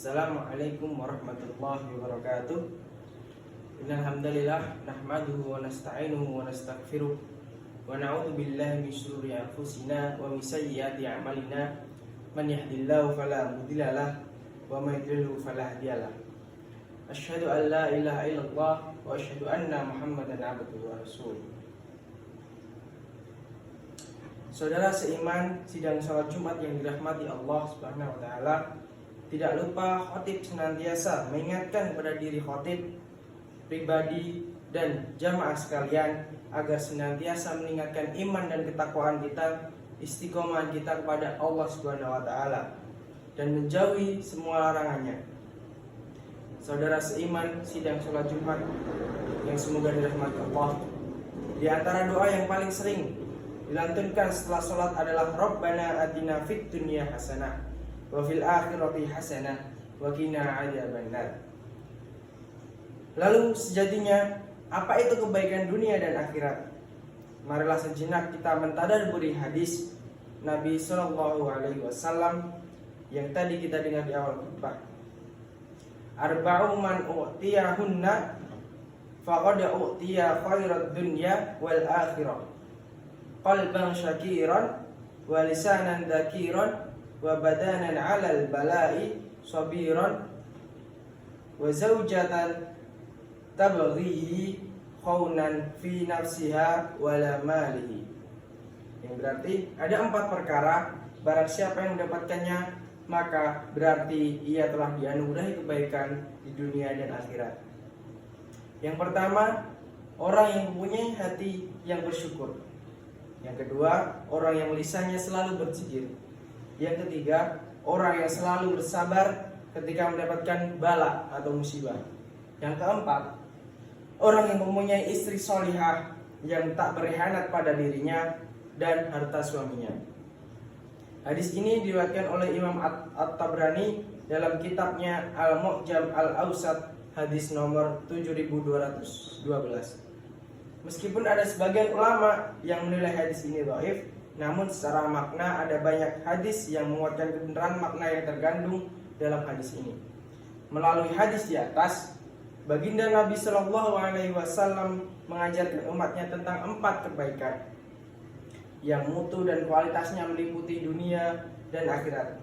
Assalamualaikum warahmatullahi wabarakatuh. Innal hamdalillah nahmaduhu wa nasta'inuhu wa nastaghfiruh wa na'udzu billahi min shururi anfusina wa min sayyiati a'malina. Man yahdihillahu fala mudilla lahu wa may yudlil fala hadiya lahu. Asyhadu an la ilaha illallah wa asyhadu anna Muhammadan abduhu wa rasuluh. Saudara seiman, sidang salat Jumat yang dirahmati Allah Subhanahu wa taala, tidak lupa khatib senantiasa mengingatkan kepada diri khatib pribadi dan jamaah sekalian agar senantiasa meningkatkan iman dan ketakwaan kita, istiqomah kita kepada Allah Subhanahu wa taala dan menjauhi semua larangannya. Saudara seiman, sidang salat Jumat yang semoga dirahmati Allah, di antara doa yang paling sering dilantunkan setelah salat adalah Rabbana atina fid dunya hasanah wa fil akhirati hasanah wa qina adzabannar. Lalu sejatinya apa itu kebaikan dunia dan akhirat? Marilah sejenak kita mentadabburi hadis Nabi sallallahu alaihi wasallam yang tadi kita dengar di awal khutbah. Arba'u man u'tiyahunna faqad u'tiya khairat dunya wal akhirah. Qalban syakiran wa lisanan dzakiran wa badanan 'alal bala'i sabiran wa zaujatan tabghihi khaunan fi nafsiha wa la malihi. Yang berarti ada 4 perkara, barang siapa yang mendapatkannya maka berarti ia telah dianugerahi kebaikan di dunia dan akhirat. Yang pertama, orang yang mempunyai hati yang bersyukur. Yang kedua, orang yang lisannya selalu berzikir. Yang ketiga, orang yang selalu bersabar ketika mendapatkan bala atau musibah. Yang keempat, orang yang mempunyai istri solihah yang tak berkhianat pada dirinya dan harta suaminya. Hadis ini diriwayatkan oleh Imam At-Tabrani dalam kitabnya Al-Mu'jam Al-Awsat, hadis nomor 7212. Meskipun ada sebagian ulama yang menilai hadis ini dhaif, namun secara makna ada banyak hadis yang menguatkan kebenaran makna yang terkandung dalam hadis ini. Melalui hadis di atas, baginda Nabi Shallallahu Alaihi Wasallam mengajarkan umatnya tentang 4 kebaikan yang mutu dan kualitasnya meliputi dunia dan akhirat.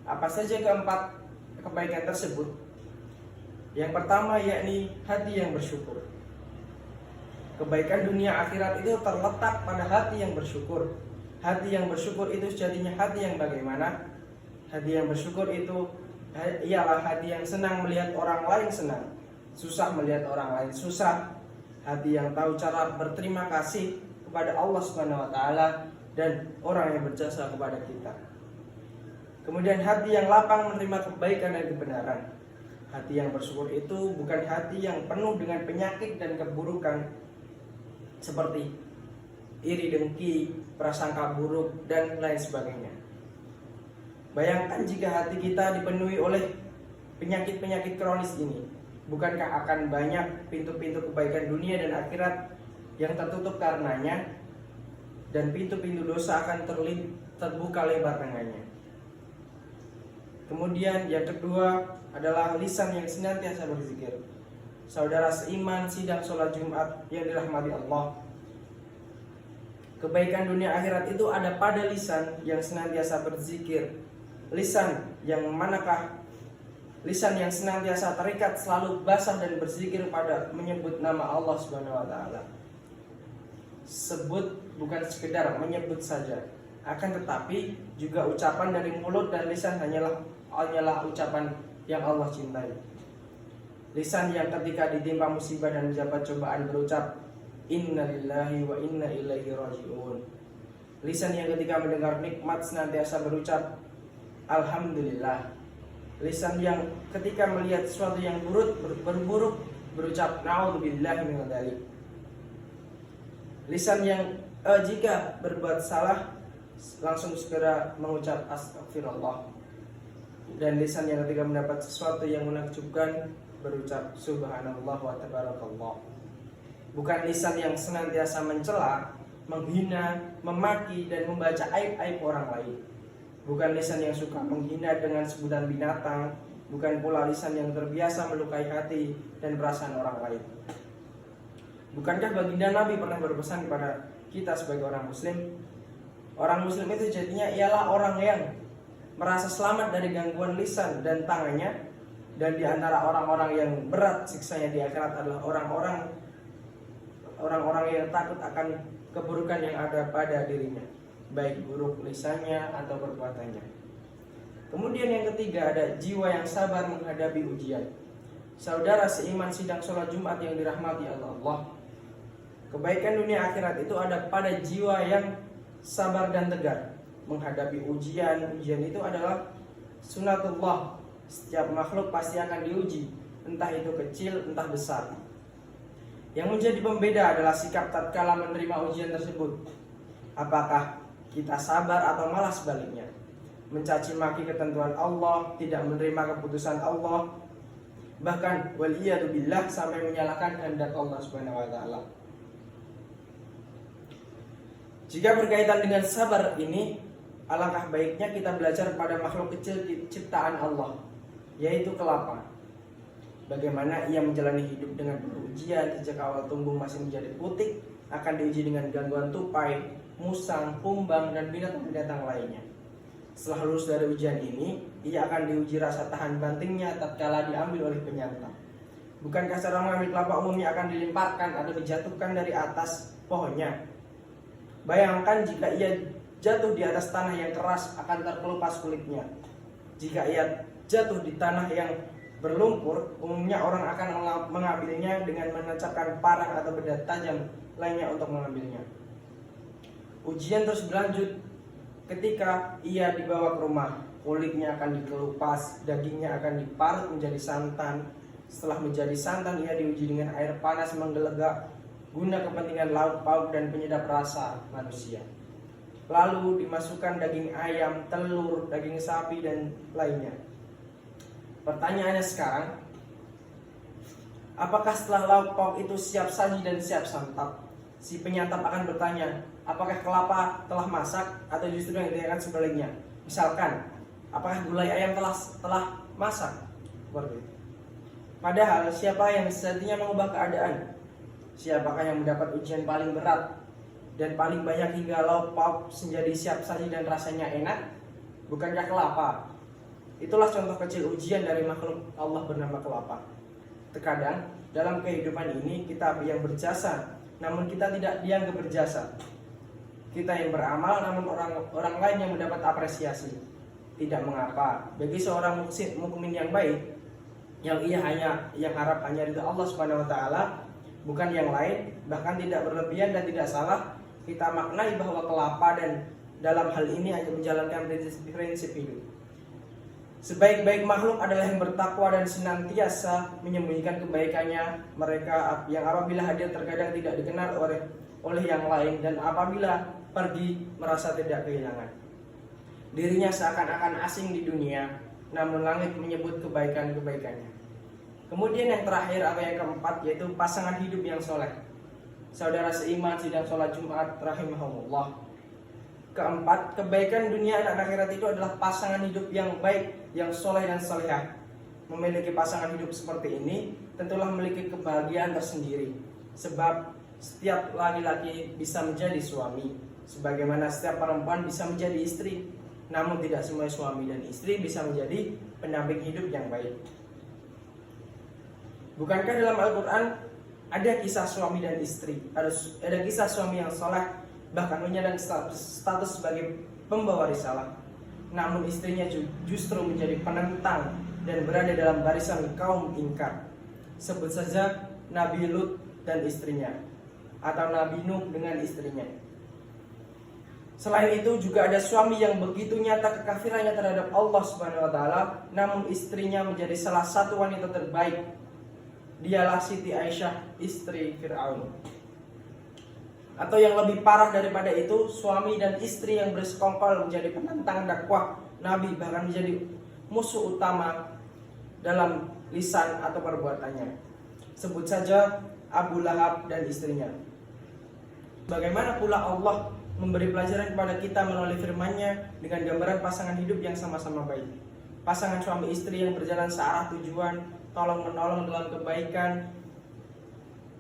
Apa saja keempat kebaikan tersebut? Yang pertama yakni hati yang bersyukur. Kebaikan dunia akhirat itu terletak pada hati yang bersyukur. Hati yang bersyukur itu sejatinya hati yang bagaimana? Hati yang bersyukur itu ialah hati yang senang melihat orang lain senang, susah melihat orang lain susah. Hati yang tahu cara berterima kasih kepada Allah Subhanahu wa taala dan orang yang berjasa kepada kita. Kemudian hati yang lapang menerima kebaikan dan kebenaran. Hati yang bersyukur itu bukan hati yang penuh dengan penyakit dan keburukan seperti iri, dengki, prasangka buruk dan lain sebagainya. Bayangkan jika hati kita dipenuhi oleh penyakit-penyakit kronis ini, bukankah akan banyak pintu-pintu kebaikan dunia dan akhirat yang tertutup karenanya, dan pintu-pintu dosa akan terbuka lebar dengannya. Kemudian yang kedua adalah lisan yang senantiasa berzikir. Saudara seiman, sidang sholat Jumat yang dirahmati Allah, kebaikan dunia akhirat itu ada pada lisan yang senantiasa berzikir. Lisan yang manakah? Lisan yang senantiasa terikat selalu basah dan berzikir pada menyebut nama Allah Subhanahu wa taala. Sebut bukan sekedar menyebut saja, akan tetapi juga ucapan dari mulut dan lisan hanyalah ucapan yang Allah cintai. Lisan yang ketika ditimpa musibah dan mendapat cobaan berucap innalillahi wa inna ilaihi raji'un. Lisan yang ketika mendengar nikmat senantiasa berucap alhamdulillah. Lisan yang ketika melihat sesuatu yang buruk berucap na'udzubillahi min dzalik. Lisan yang jika berbuat salah langsung segera mengucap astagfirullah. Dan lisan yang ketika mendapat sesuatu yang menakjubkan berucap subhanallah wa tabarakallah. Bukan lisan yang senantiasa mencela, menghina, memaki dan membaca aib-aib orang lain. Bukan lisan yang suka menghina dengan sebutan binatang, bukan pula lisan yang terbiasa melukai hati dan perasaan orang lain. Bukankah baginda Nabi pernah berpesan kepada kita sebagai orang muslim? Orang muslim itu jadinya ialah orang yang merasa selamat dari gangguan lisan dan tangannya, dan di antara orang-orang yang berat siksanya di akhirat adalah orang-orang yang takut akan keburukan yang ada pada dirinya, baik buruk lisannya atau perbuatannya. Kemudian yang ketiga ada jiwa yang sabar menghadapi ujian. Saudara seiman sidang sholat Jumat yang dirahmati Allah, kebaikan dunia akhirat itu ada pada jiwa yang sabar dan tegar menghadapi ujian. Ujian itu adalah sunatullah. Setiap makhluk pasti akan diuji, entah itu kecil, entah besar. Yang menjadi pembeda adalah sikap tatkala menerima ujian tersebut. Apakah kita sabar atau malah sebaliknya, mencaci maki ketentuan Allah, tidak menerima keputusan Allah, bahkan waliyadu billah sampai menyalahkan kehendak Allah Subhanahu wa taala. Jika berkaitan dengan sabar ini, alangkah baiknya kita belajar pada makhluk kecil ciptaan Allah, yaitu kelapa. Bagaimana ia menjalani hidup dengan penuh ujian. Sejak awal tumbuh masih menjadi putik, akan diuji dengan gangguan tupai, musang, kumbang, dan binatang-binatang lainnya. Setelah lulus dari ujian ini, ia akan diuji rasa tahan bantingnya tatkala diambil oleh penyantap. Bukankah seorang mengambil kelapa umumnya akan dilemparkan atau dijatuhkan dari atas pohonnya? Bayangkan jika ia jatuh di atas tanah yang keras, akan terkelupas kulitnya. Jika ia jatuh di tanah yang berlumpur, umumnya orang akan mengambilnya dengan menancapkan parang atau benda tajam lainnya untuk mengambilnya. Ujian terus berlanjut. Ketika ia dibawa ke rumah, kulitnya akan dikelupas, dagingnya akan diparut menjadi santan. Setelah menjadi santan, ia diuji dengan air panas menggelegak guna kepentingan lauk pauk dan penyedap rasa manusia. Lalu dimasukkan daging ayam, telur, daging sapi, dan lainnya. Pertanyaannya sekarang, apakah setelah lauk pauk itu siap saji dan siap santap, si penyantap akan bertanya, apakah kelapa telah masak atau justru yang ditanyakan sebaliknya? Misalkan, apakah gulai ayam telah masak? Padahal siapa yang sejatinya mengubah keadaan? Siapakah yang mendapat ujian paling berat dan paling banyak hingga lauk pauk menjadi siap saji dan rasanya enak? Bukankah kelapa? Itulah contoh kecil ujian dari makhluk Allah bernama kelapa. Terkadang dalam kehidupan ini kita yang berjasa, namun kita tidak dianggap berjasa. Kita yang beramal, namun orang lain yang mendapat apresiasi. Tidak mengapa. Bagi seorang mukmin yang baik, yang harap hanya ridha Allah Subhanahu wa taala, bukan yang lain, bahkan tidak berlebihan dan tidak salah kita maknai bahwa kelapa dan dalam hal ini hanya menjalankan prinsip hidup. Sebaik-baik makhluk adalah yang bertakwa dan senantiasa menyembunyikan kebaikannya. Mereka yang apabila hadir terkadang tidak dikenal oleh yang lain, dan apabila pergi merasa tidak kehilangan. Dirinya seakan-akan asing di dunia, namun langit menyebut kebaikan-kebaikannya. Kemudian yang terakhir atau yang keempat, yaitu pasangan hidup yang soleh. Saudara seiman sidang sholat Jumat rahimahumullah. Keempat, kebaikan dunia dan akhirat itu adalah pasangan hidup yang baik, yang soleh dan solehah. Memiliki pasangan hidup seperti ini tentulah memiliki kebahagiaan tersendiri. Sebab setiap laki-laki bisa menjadi suami, sebagaimana setiap perempuan bisa menjadi istri. Namun tidak semua suami dan istri bisa menjadi pendamping hidup yang baik. Bukankah dalam Al-Quran ada kisah suami dan istri? Ada kisah suami yang soleh, bahkan menyandang status sebagai pembawa risalah. Namun istrinya justru menjadi penentang dan berada dalam barisan kaum ingkar. Sebut saja Nabi Lut dan istrinya, atau Nabi Nuh dengan istrinya. Selain itu juga ada suami yang begitu nyata kekafirannya terhadap Allah Subhanahu wa taala, namun istrinya menjadi salah satu wanita terbaik. Dialah Siti Aisyah, istri Fir'aun. Atau yang lebih parah daripada itu, suami dan istri yang bersekongkol menjadi penentang dakwah Nabi, bahkan menjadi musuh utama dalam lisan atau perbuatannya. Sebut saja Abu Lahab dan istrinya. Bagaimana pula Allah memberi pelajaran kepada kita melalui firman-Nya dengan gambaran pasangan hidup yang sama-sama baik. pasangan suami istri yang berjalan searah tujuan, tolong menolong dalam kebaikan,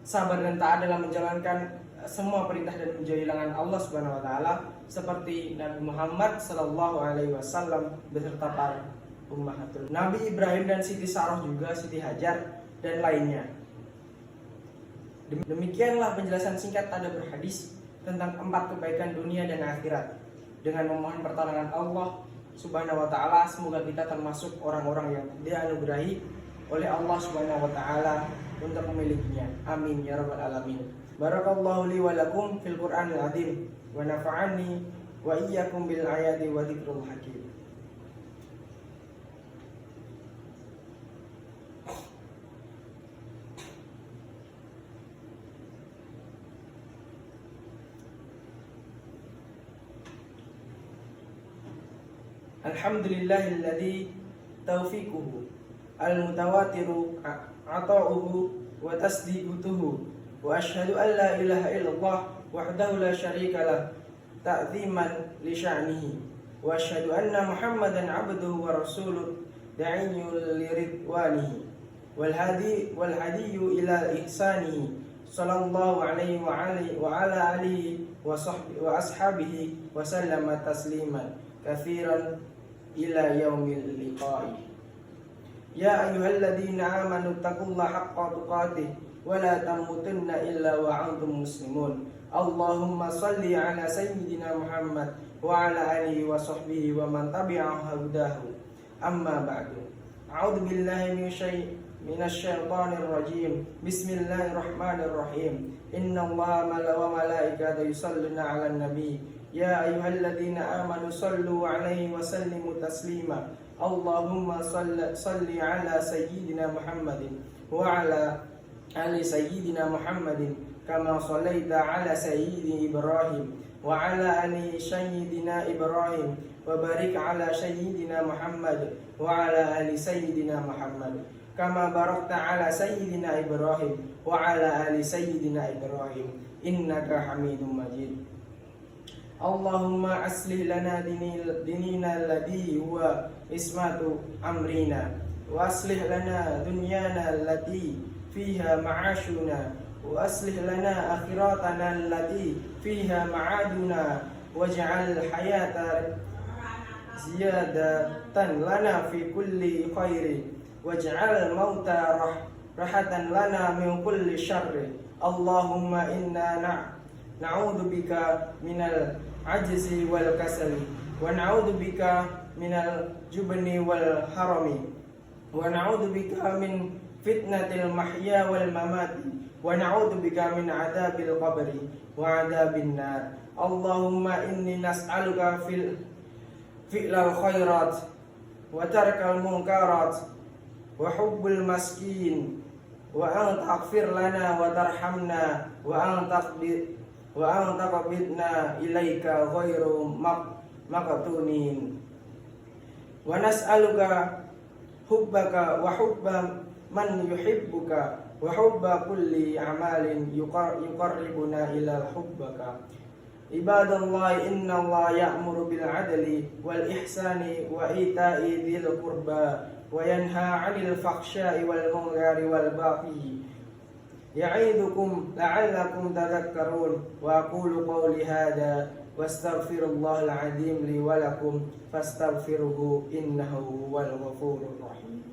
sabar dan taat dalam menjalankan semua perintah dan menjauhi larangan Allah Subhanahu wa taala, seperti Nabi Muhammad sallallahu alaihi wasallam beserta para ummahatul Nabi Ibrahim dan Siti Sarah, juga Siti Hajar dan lainnya. Demikianlah penjelasan singkat tadabbur hadis tentang 4 kebaikan dunia dan akhirat. Dengan memohon pertolongan Allah Subhanahu wa taala, semoga kita termasuk orang-orang yang dianugerahi oleh Allah Subhanahu wa taala untuk memilikinya. Amin ya rabbal alamin. Barakallahu li wa lakum fil Qur'anil azim wa nafa'ani wa iyyakum bil ayati wa dzikril hakim. Alhamdulillahilladzi taufiquhu al-mutawatiru ata'uhu wa tasdiqutuhu wa asyhadu an la ilaha illallah wahdahu la syarika lah ta'ziman li sya'nihi wa asyhadu anna Muhammadan 'abduhu wa rasuluh da'iyul liridwanihi wal hadiyyu ila ihsanihi sallallahu alaihi wa ala alihi wa sahbihi wa ashabihi wa sallama tasliman katsiran ila yaumil liqa'i. Ya ayyuhalladzina amanu taqullaha haqqa tuqatih wa la tamutunna illa wa antum muslimun. Allahumma shalli ala sayyidina Muhammad wa ala alihi wa sahbihi wa man tabi'ahu hudahu. Amma ba'du. A'udzu billahi minasyaitonir rajim. Bismillahirrahmanirrahim. Innallaha wa malaikatahu yusholluna 'alan nabi. Ya ayyuhalladzina amanu sallu 'alaihi wa sallimu taslima. Allahumma salli ala sayyidina Muhammadin wa ala ali sayyidina Muhammadin kama sallaita ala sayyidi Ibrahim wa ala ali sayyidina Ibrahim wa barik ala sayyidina Muhammad wa ala ali sayyidina Muhammad kama barakta ala sayyidina Ibrahim wa ala ali sayyidina Ibrahim innaka Hamidum Majid. Allahumma aslih lana dinina alladhi huwa ismatu amrina wa aslih lana dunyana allati fiha ma'ashuna wa aslih lana akhiratana allati fiha ma'aduna waj'al hayata ziyadatan lana fi kulli khairi waj'al mauta rahatan lana min kulli syarri. Allahumma inna na'udzu bika minal ajzi wal kasali wa na'udzu bika minal jubni wal harami wa na'udzu bika min fitnatil mahya wal mamati wa na'udzu bika min adzabil qabri wa adzabin nar. Allahumma inni nas'aluka fi'lal khairat wa tarkal munkarat wa hubbul maskin wa an taghfir lana wa tarhamna wa an taqbidna ilaika ghairu maqtunin wa nas'aluka hubbaka wa hubba man yuhibbuka wa hubba kulli amalin yuqarribuna ila hubbaka. Ibadallah, innallaha ya'muru bil 'adli wal ihsani wa ita'i dzil qurba wa yanha 'anil fahsya'i wal munkari wal baghi ya'idukum la'allakum tadhakkarun. Wa aqulu qawli hadha wastaghfirullahal 'azim li wa lakum fastaghfiruhu innahu huwal ghafurur rahim.